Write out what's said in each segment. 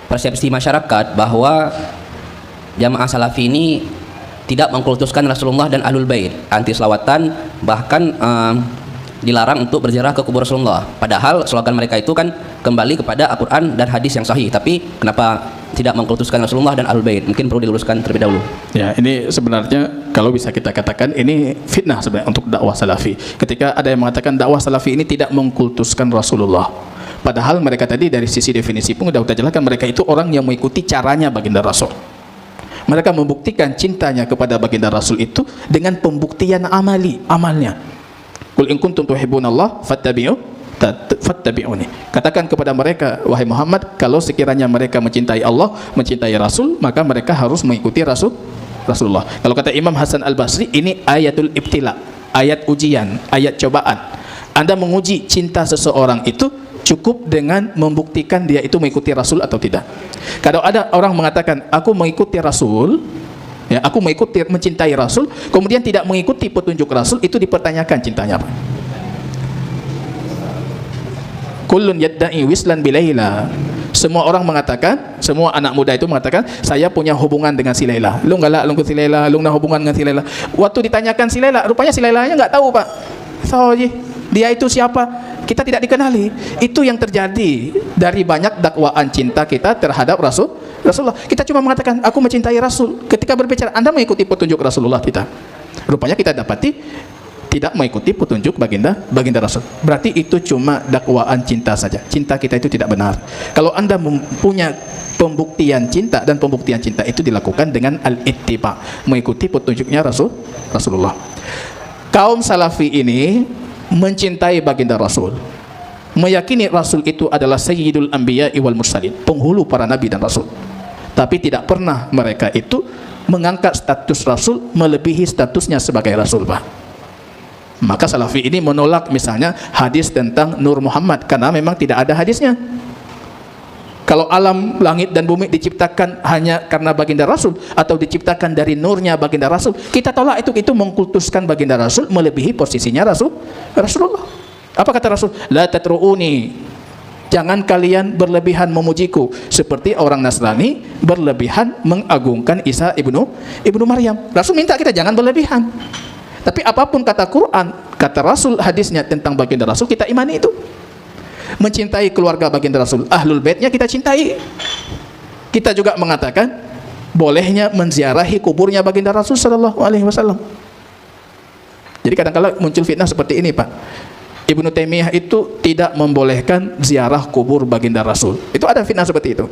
persepsi masyarakat bahwa jamaah salafi ini tidak mengkultuskan Rasulullah dan Ahlul Bait, anti selawatan, bahkan dilarang untuk berziarah ke kubur Rasulullah. Padahal slogan mereka itu kan kembali kepada Al-Quran dan hadis yang sahih. Tapi kenapa tidak mengkultuskan Rasulullah dan Ahlul Bait? Mungkin perlu diluruskan terlebih dahulu. Ya, ini sebenarnya kalau bisa kita katakan ini fitnah sebenarnya untuk dakwah salafi. Ketika ada yang mengatakan dakwah salafi ini tidak mengkultuskan Rasulullah. Padahal mereka tadi dari sisi definisi pun sudah jelaskan mereka itu orang yang mengikuti caranya baginda Rasul. Mereka membuktikan cintanya kepada baginda Rasul itu dengan pembuktian amalnya. Qul in kuntum tuhibbunallah fattabi'uni. Katakan kepada mereka, wahai Muhammad, kalau sekiranya mereka mencintai Allah, mencintai Rasul, maka mereka harus mengikuti Rasulullah. Kalau kata Imam Hasan Al-Basri, ini ayatul ibtila, ayat ujian, ayat cobaan. Anda menguji cinta seseorang itu cukup dengan membuktikan dia itu mengikuti Rasul atau tidak. Kalau ada orang mengatakan aku mengikuti Rasul, ya, aku mencintai Rasul, kemudian tidak mengikuti petunjuk Rasul, itu dipertanyakan cintanya apa. Kullun yadda'i wislan bilaila. Semua orang mengatakan, semua anak muda itu mengatakan, saya punya hubungan dengan si Laila. Lu galak lu si Laila, lu hubungan dengan si Laila. Waktu ditanyakan si Laila, rupanya si Lailanya enggak tahu, Pak. So, dia itu siapa? Kita tidak dikenali. Itu yang terjadi dari banyak dakwaan cinta kita terhadap Rasulullah. Kita cuma mengatakan aku mencintai Rasul. Ketika berbicara Anda mengikuti petunjuk Rasulullah kita. Rupanya kita dapati tidak mengikuti petunjuk baginda Rasul. Berarti itu cuma dakwaan cinta saja. Cinta kita itu tidak benar. Kalau Anda mempunyai pembuktian cinta, dan pembuktian cinta itu dilakukan dengan al-ittiba, mengikuti petunjuknya Rasulullah. Kaum salafi ini mencintai baginda Rasul, meyakini Rasul itu adalah sayyidul anbiya wal mursalin, penghulu para nabi dan rasul. Tapi tidak pernah mereka itu mengangkat status Rasul melebihi statusnya sebagai Rasul, Pak. Maka salafi ini menolak misalnya hadis tentang Nur Muhammad, karena memang tidak ada hadisnya. Kalau alam langit dan bumi diciptakan hanya karena baginda Rasul atau diciptakan dari nurnya baginda Rasul, kita tolak itu mengkultuskan baginda Rasul melebihi posisinya Rasulullah. Apa kata Rasul? La tatru'uni, jangan kalian berlebihan memujiku seperti orang Nasrani berlebihan mengagungkan Isa ibnu Maryam. Rasul minta kita jangan berlebihan. Tapi apapun kata Quran, kata Rasul, hadisnya tentang baginda Rasul, kita imani itu. Mencintai keluarga baginda Rasul, Ahlul Baitnya kita cintai. Kita juga mengatakan bolehnya menziarahi kuburnya baginda Rasul sallallahu alaihi wasallam. Jadi kadang-kadang muncul fitnah seperti ini, Pak. Ibnu Taimiyah itu tidak membolehkan ziarah kubur baginda Rasul. Itu ada fitnah seperti itu.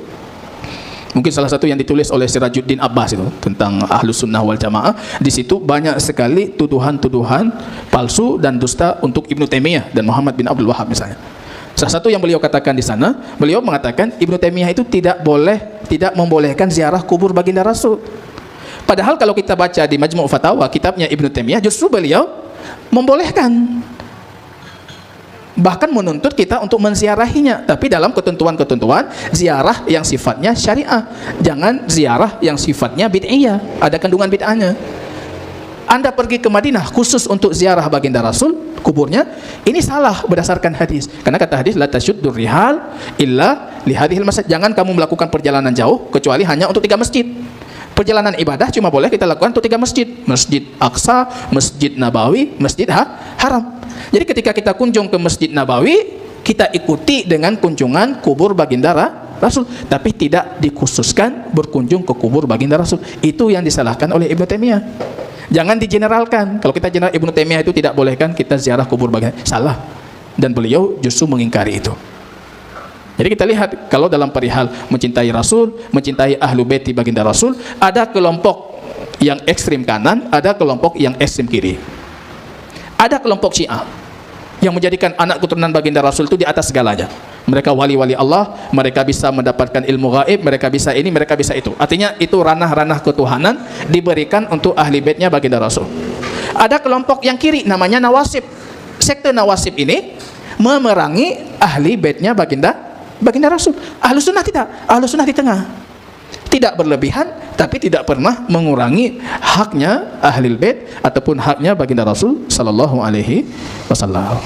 Mungkin salah satu yang ditulis oleh Sirajuddin Abbas itu tentang Ahlus Sunnah wal Jamaah. Di situ banyak sekali tuduhan-tuduhan palsu dan dusta untuk Ibnu Taimiyah dan Muhammad bin Abdul Wahhab misalnya. Salah satu yang beliau katakan di sana, beliau mengatakan Ibnu Taimiyah itu tidak membolehkan ziarah kubur baginda Rasul. Padahal kalau kita baca di Majmu' Fatawa, kitabnya Ibnu Taimiyah, justru beliau membolehkan. Bahkan menuntut kita untuk menziarahinya, tapi dalam ketentuan-ketentuan ziarah yang sifatnya syariah. Jangan ziarah yang sifatnya bid'iyah, ada kandungan bid'ahnya. Anda pergi ke Madinah khusus untuk ziarah baginda Rasul, kuburnya, ini salah berdasarkan hadis. Karena kata hadis, la tasyuddur rihal illa li hadhil masjid. Jangan kamu melakukan perjalanan jauh kecuali hanya untuk 3 masjid. Perjalanan ibadah cuma boleh kita lakukan untuk 3 masjid. Masjid Aqsa, Masjid Nabawi, Masjid Haram. Jadi ketika kita kunjung ke Masjid Nabawi, kita ikuti dengan kunjungan kubur baginda Rasul, tapi tidak dikhususkan berkunjung ke kubur baginda Rasul. Itu yang disalahkan oleh Ibnu Taimiyah. Jangan digeneralkan. Kalau kita general Ibnu Taimiyah itu tidak bolehkan kita ziarah kubur baginda, salah. Dan beliau justru mengingkari itu. Jadi kita lihat kalau dalam perihal mencintai Rasul, mencintai Ahlu Bait baginda Rasul, ada kelompok yang ekstrim kanan, ada kelompok yang ekstrim kiri. Ada kelompok Syiah yang menjadikan anak keturunan baginda Rasul itu di atas segalanya. Mereka wali-wali Allah, mereka bisa mendapatkan ilmu gaib, mereka bisa ini, mereka bisa itu. Artinya itu ranah-ranah ketuhanan diberikan untuk ahli baitnya baginda Rasul. Ada kelompok yang kiri namanya Nawasib. Sekte Nawasib ini memerangi ahli baitnya baginda Rasul. Ahlus Sunnah tidak, Ahlus Sunnah di tengah. Tidak berlebihan, tapi tidak pernah mengurangi haknya ahli bait ataupun haknya baginda Rasul sallallahu alaihi wasallam.